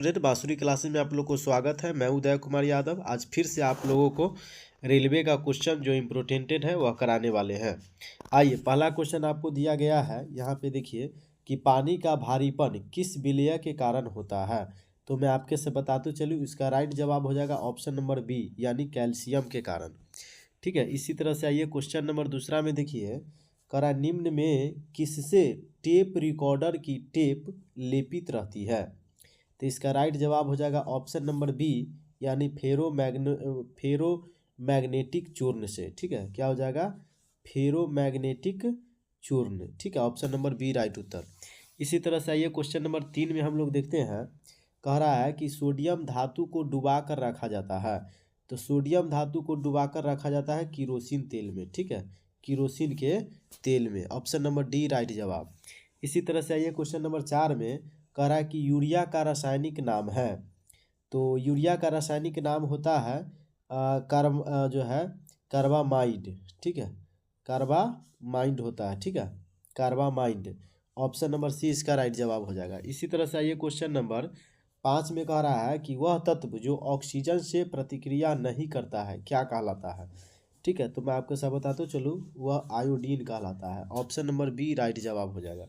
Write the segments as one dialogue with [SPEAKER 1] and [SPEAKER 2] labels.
[SPEAKER 1] Student बांसुरी classes में आप लोग को स्वागत है। मैं उदय कुमार यादव आज फिर से आप लोगों को रेलवे का क्वेश्चन जो इम्पोर्टेंटेड है वह कराने वाले हैं। आइए, पहला क्वेश्चन आपको दिया गया है, यहाँ पे देखिए कि पानी का भारीपन किस विलय के कारण होता है। तो मैं आपके से बताते चलूँ, इसका राइट जवाब हो जाएगा ऑप्शन नंबर बी, यानी कैल्शियम के कारण। ठीक है, इसी तरह से आइए क्वेश्चन नंबर दूसरा में देखिए, करा निम्न में किससे टेप रिकॉर्डर की टेप लेपित रहती है। तो इसका राइट जवाब हो जाएगा ऑप्शन नंबर बी, यानी फेरोमैग्नेटिक चूर्ण से। ठीक है, क्या हो जाएगा, फेरोमैग्नेटिक चूर्ण। ठीक है, ऑप्शन नंबर बी राइट उत्तर। इसी तरह से आइए क्वेश्चन नंबर 3 में हम लोग देखते हैं, कह रहा है कि सोडियम धातु को डुबा कर रखा जाता है। तो सोडियम धातु को डुबा कर रखा जाता है किरोसिन तेल में। ठीक है, किरोसिन के तेल में, ऑप्शन नंबर डी राइट जवाब। इसी तरह से आइए क्वेश्चन नंबर 4 में, कह रहा है कि यूरिया का रासायनिक नाम है। तो यूरिया का रासायनिक नाम होता है जो है कार्बामाइड। ठीक है, कार्बामाइड होता है। ठीक है, कार्बामाइड, ऑप्शन नंबर सी इसका राइट जवाब हो जाएगा। इसी तरह से आइए क्वेश्चन नंबर 5 में कह रहा है कि वह तत्व जो ऑक्सीजन से प्रतिक्रिया नहीं करता है क्या कहलाता है। ठीक है, तो मैं आपको सब बताता चलूँ, वह आयोडीन कहलाता है। ऑप्शन नंबर बी राइट जवाब हो जाएगा।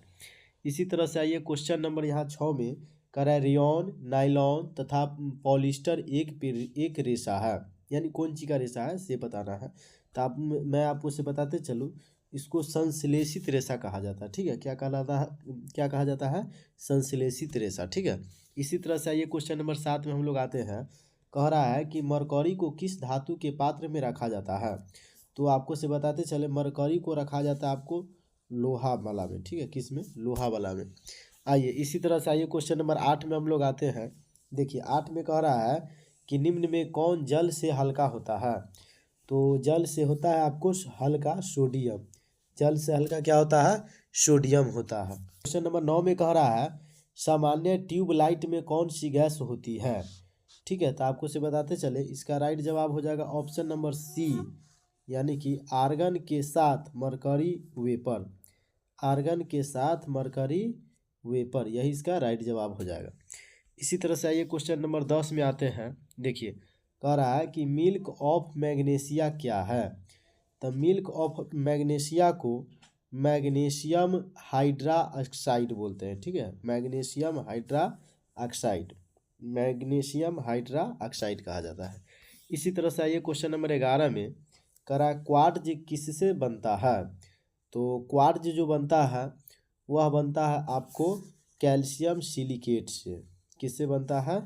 [SPEAKER 1] इसी तरह से आइए क्वेश्चन नंबर यहाँ 6 में, कह रहा है रेयॉन, नायलॉन तथा पॉलिस्टर एक रेशा है, यानी कौन सी का रेशा है से बताना है। तो मैं आपको से बताते चलूँ, इसको संश्लेषित रेशा कहा जाता है। ठीक है, क्या कहलाता है, क्या कहा जाता है, संश्लेषित रेशा। ठीक है, इसी तरह से आइए क्वेश्चन नंबर 7 में हम लोग आते हैं, कह रहा है कि मरकरी को किस धातु के पात्र में रखा जाता है। तो आपको से बताते चले, मरकरी को रखा जाता है आपको लोहा वाला में। ठीक है, किस में, लोहा वाला में। आइए, इसी तरह से आइए क्वेश्चन नंबर 8 में हम लोग आते हैं। देखिए 8 में कह रहा है कि निम्न में कौन जल से हल्का होता है। तो जल से होता है आपको हल्का सोडियम। जल से हल्का क्या होता है, सोडियम होता है। क्वेश्चन नंबर 9 में कह रहा है सामान्य ट्यूबलाइट में कौन सी गैस होती है। ठीक है, तो आपको से बताते चले, इसका राइट जवाब हो जाएगा ऑप्शन नंबर सी, यानी कि आर्गन के साथ मरकरी वेपर। आर्गन के साथ मरकरी वेपर, यही इसका राइट जवाब हो जाएगा। इसी तरह से आइए क्वेश्चन नंबर 10 में आते हैं। देखिए, कह रहा है कि मिल्क ऑफ मैग्नीशिया क्या है। तो मिल्क ऑफ मैग्नीशिया को मैग्नीशियम हाइड्रा ऑक्साइड बोलते हैं। ठीक है, magnesium hydra oxide, magnesium hydra oxide कहा जाता है। इसी तरह से आइए क्वेश्चन नंबर 11 में, करा क्वार्ट्ज किससे बनता है। तो क्वार्ट्ज जो बनता है वह बनता है आपको कैल्शियम सिलिकेट से। किससे बनता है,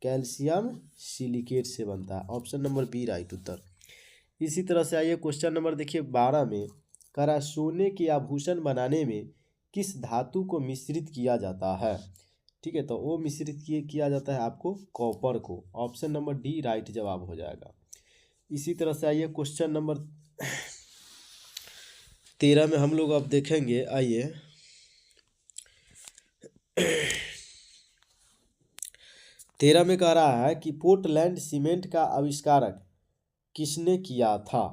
[SPEAKER 1] कैल्शियम सिलिकेट से बनता है। ऑप्शन नंबर बी राइट उत्तर। इसी तरह से आइए क्वेश्चन नंबर देखिए 12 में, करा सोने के आभूषण बनाने में किस धातु को मिश्रित किया जाता है। ठीक है, तो वो मिश्रित किया जाता है आपको कॉपर को। ऑप्शन नंबर डी राइट जवाब हो जाएगा। इसी तरह से आइए क्वेश्चन नंबर 13 में हम लोग अब देखेंगे। आइए 13 में कह रहा है कि पोर्टलैंड सीमेंट का आविष्कारक किसने किया था।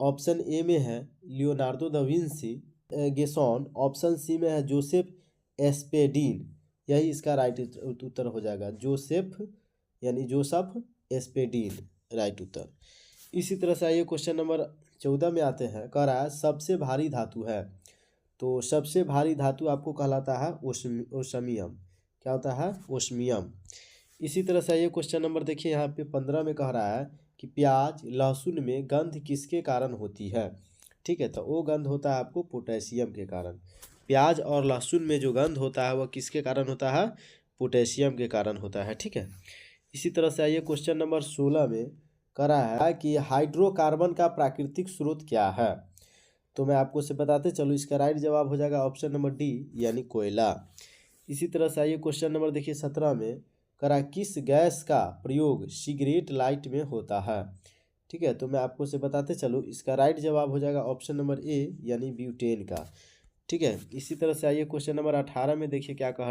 [SPEAKER 1] ऑप्शन ए में है Leonardo da Vinci गेसॉन, option C में है जोसेफ एस्पेडीन, यही इसका राइट उत्तर हो जाएगा, जोसेफ यानी जोसेफ एस्पेडीन राइट उत्तर। इसी तरह से आइए क्वेश्चन नंबर 14 में आते हैं, कह रहा है सबसे भारी धातु है। तो सबसे भारी धातु आपको कहलाता है ओस्मियम। क्या होता है, ओस्मियम। इसी तरह से आइए क्वेश्चन नंबर देखिए यहाँ पे 15 में कह रहा है कि प्याज लहसुन में गंध किसके कारण होती है। ठीक है, तो वो गंध होता है आपको पोटेशियम के कारण। प्याज और लहसुन में जो गंध होता है वह किसके कारण होता है, पोटेशियम के कारण होता है। ठीक है, इसी तरह से आइए क्वेश्चन नंबर 16 में कह रहा है कि हाइड्रोकार्बन का प्राकृतिक स्रोत क्या है। तो मैं आपको से बताते चलो, इसका राइट जवाब हो जाएगा ऑप्शन नंबर डी, यानी कोयला। इसी तरह से आइए क्वेश्चन नंबर देखिए 17 में, करा किस गैस का प्रयोग सिगरेट लाइट में होता है। ठीक है, तो मैं आपको से बताते चलूँ, इसका राइट जवाब हो जाएगा ऑप्शन नंबर ए, यानी ब्यूटेन का। ठीक है, इसी तरह से आइए क्वेश्चन नंबर 18 में देखिए क्या कह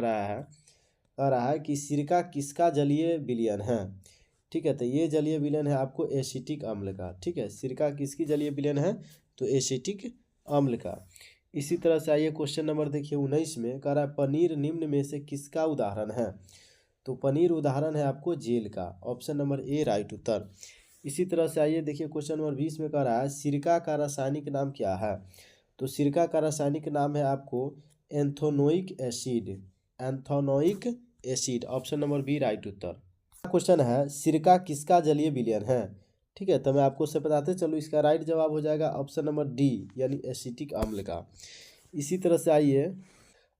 [SPEAKER 1] रहा है कि सिरका किसका जलीय विलयन है। ठीक है, तो ये जलीय विलयन है आपको एसिटिक अम्ल का। ठीक है, सिरका किसकी जलीय विलयन है, तो एसिटिक अम्ल का। इसी तरह से आइए क्वेश्चन नंबर देखिए 19 में, कह रहा है पनीर निम्न में से किसका उदाहरण है। तो पनीर उदाहरण है आपको जेल का, ऑप्शन नंबर ए राइट उत्तर। इसी तरह से आइए देखिए क्वेश्चन नंबर 20 में कह रहा है सिरका का रासायनिक नाम क्या है। तो सिरका का रासायनिक नाम है आपको ethanoic acid, ethanoic acid, option number B right उत्तर। क्वेश्चन है सिरका किसका जलीय विलयन है। ठीक है, तो मैं आपको से बताते चलो, इसका राइट जवाब हो जाएगा ऑप्शन नंबर डी यानी एसिटिक अम्ल का। इसी तरह से आइए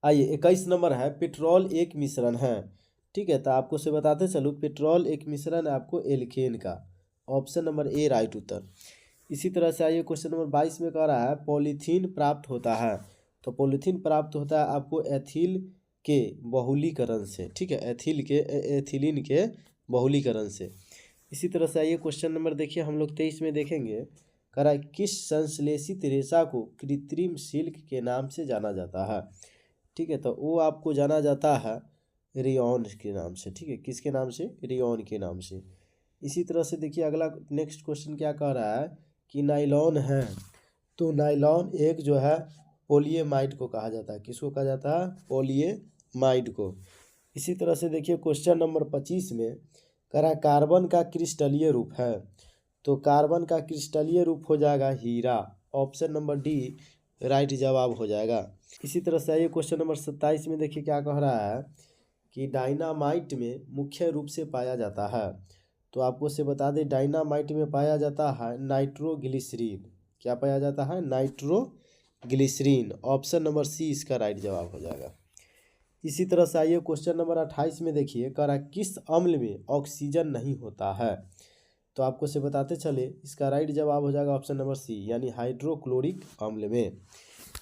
[SPEAKER 1] 21 नंबर है पेट्रोल एक मिश्रण है। ठीक है, तो आपको से बताते चलो पेट्रोल एक मिश्रण है आपको एल्केन का, ऑप्शन नंबर ए राइट उत्तर। इसी तरह से आइए क्वेश्चन नंबर 22 में कह रहा है पॉलीथीन प्राप्त होता है। तो पॉलीथीन प्राप्त होता है आपको एथिल के बहुलीकरण से। ठीक है, एथिलीन के बहुलीकरण से। इसी तरह से आइए क्वेश्चन नंबर देखिए हम लोग 23 में देखेंगे, कह रहा है किस संश्लेषित रेशा को कृत्रिम सिल्क के नाम से जाना जाता है। ठीक है, तो वो आपको जाना जाता है रेयॉन के नाम से। ठीक है, किसके नाम से, रेयॉन के नाम से। इसी तरह से देखिए अगला नेक्स्ट क्वेश्चन क्या कह रहा है कि नायलॉन है। तो नायलॉन एक जो है पोलिएमाइड को कहा जाता है, किसको कहा जाता है, पोलिएमाइड को। इसी तरह से देखिए क्वेश्चन नंबर 25 में कह रहा है कार्बन का क्रिस्टलीय रूप है। तो कार्बन का क्रिस्टलीय रूप हो जाएगा हीरा, ऑप्शन नंबर डी राइट जवाब हो जाएगा। इसी तरह से आइए क्वेश्चन नंबर 27 में देखिए क्या कह रहा है कि डायनामाइट में मुख्य रूप से पाया जाता है। तो आपको से बता दें डायनामाइट में पाया जाता है नाइट्रोग्लिसरीन। क्या पाया जाता है, नाइट्रोग्लिसरीन, ऑप्शन नंबर सी इसका राइट जवाब हो जाएगा। इसी तरह से आइए क्वेश्चन नंबर 28 में देखिए कह रहा है किस अम्ल में ऑक्सीजन नहीं होता है। तो आपको से बताते चले इसका राइट जवाब हो जाएगा ऑप्शन नंबर सी यानी हाइड्रोक्लोरिक अम्ल में।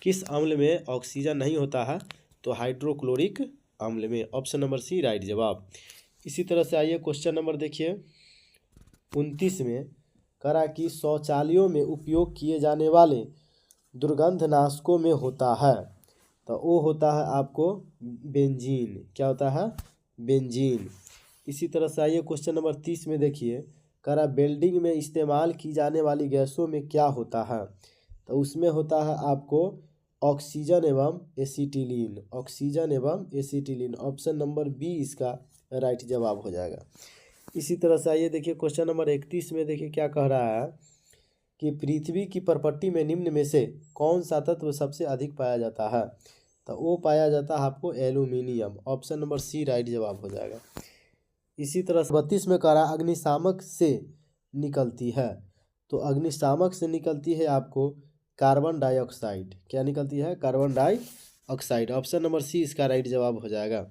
[SPEAKER 1] किस अम्ल में ऑक्सीजन नहीं होता है, तो हाइड्रोक्लोरिक अम्ल में, ऑप्शन नंबर सी राइट जवाब। इसी तरह से आइए क्वेश्चन नंबर देखिए 29 में कह रहा कि शौचालयों में उपयोग किए जाने वाले दुर्गंधनाशकों में होता है। तो वो होता है आपको बेंजीन। क्या होता है, बेंजीन। इसी तरह से आइए क्वेश्चन नंबर 30 में देखिए कह रहा वेल्डिंग में इस्तेमाल की जाने वाली गैसों में क्या होता है। तो उसमें होता है आपको ऑक्सीजन एवं एसिटिलीन, ऑक्सीजन एवं एसिटिलीन, ऑप्शन नंबर बी इसका राइट जवाब हो जाएगा। इसी तरह से आइए देखिए क्वेश्चन नंबर 31 में देखिए क्या कह रहा है कि पृथ्वी की प्रॉपर्टी में निम्न में से कौन सा तत्व सबसे अधिक पाया जाता है। तो वो पाया जाता है आपको aluminium, option number C right जवाब हो जाएगा। इसी तरह से 32 में कह रहा अग्निशामक से निकलती है। तो अग्निशामक से निकलती है आपको कार्बन डाइऑक्साइड। क्या निकलती है, carbon dioxide, option number C इसका राइट जवाब हो जाएगा।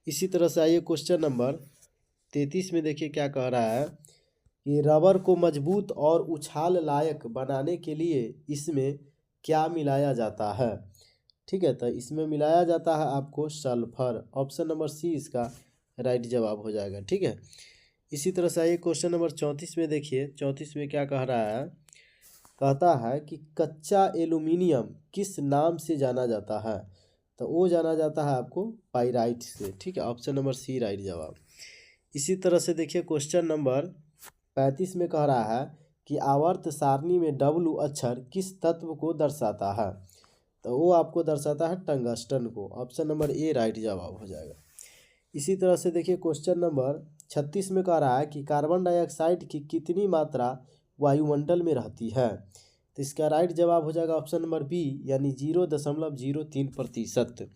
[SPEAKER 1] इसी तरह से आइए क्वेश्चन नंबर 33 में देखिए क्या कह रहा है कि रबर को मजबूत और उछाल लायक बनाने के लिए इसमें क्या मिलाया जाता है। ठीक है, तो इसमें मिलाया जाता है आपको सल्फर, ऑप्शन नंबर सी इसका राइट जवाब हो जाएगा। ठीक है, इसी तरह से आइए क्वेश्चन नंबर 34 में देखिए 34 में क्या कह रहा है, कहता है कि कच्चा एल्यूमिनियम किस नाम से जाना जाता है। तो वो जाना जाता है आपको पाइराइट से। ठीक है, ऑप्शन नंबर सी राइट जवाब। इसी तरह से देखिए क्वेश्चन नंबर 35 में कह रहा है कि आवर्त सारणी में डब्ल्यू अक्षर किस तत्व को दर्शाता है। तो वो आपको दर्शाता है टंगस्टन को, ऑप्शन नंबर ए राइट जवाब हो जाएगा। इसी तरह से देखिए क्वेश्चन नंबर 36 में कह रहा है कि कार्बन डाइऑक्साइड की कितनी मात्रा वायुमंडल में रहती है। तो इसका राइट जवाब हो जाएगा ऑप्शन नंबर बी यानी 0.03%।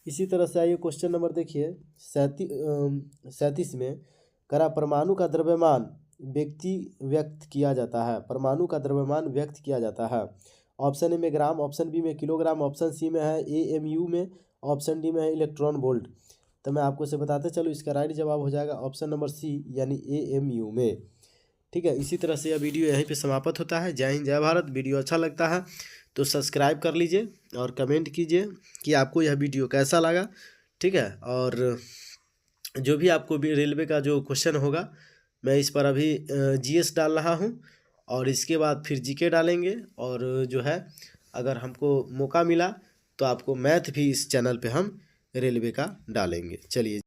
[SPEAKER 1] इसी तरह से आइए क्वेश्चन नंबर देखिए 37 में करा परमाणु का द्रव्यमान व्यक्त किया जाता है। परमाणु का द्रव्यमान व्यक्त किया जाता है, ऑप्शन ए में ग्राम, ऑप्शन बी में किलोग्राम, ऑप्शन सी में है AMU में, ऑप्शन डी में है इलेक्ट्रॉन वोल्ट। तो मैं आपको से बताते चलो इसका राइट जवाब हो जाएगा ऑप्शन नंबर सी यानी AMU में। ठीक है, इसी तरह से यह वीडियो यहीं पे समाप्त होता है। जय हिंद, जय भारत। वीडियो अच्छा लगता है तो सब्सक्राइब कर लीजिए और कमेंट कीजिए कि आपको यह वीडियो कैसा लगा। ठीक है, और जो भी आपको भी रेलवे का जो क्वेश्चन होगा मैं इस पर अभी GS डाल रहा हूँ और इसके बाद फिर GK डालेंगे, और जो है अगर हमको मौका मिला तो आपको मैथ भी इस चैनल पे हम रेलवे का डालेंगे। चलिए।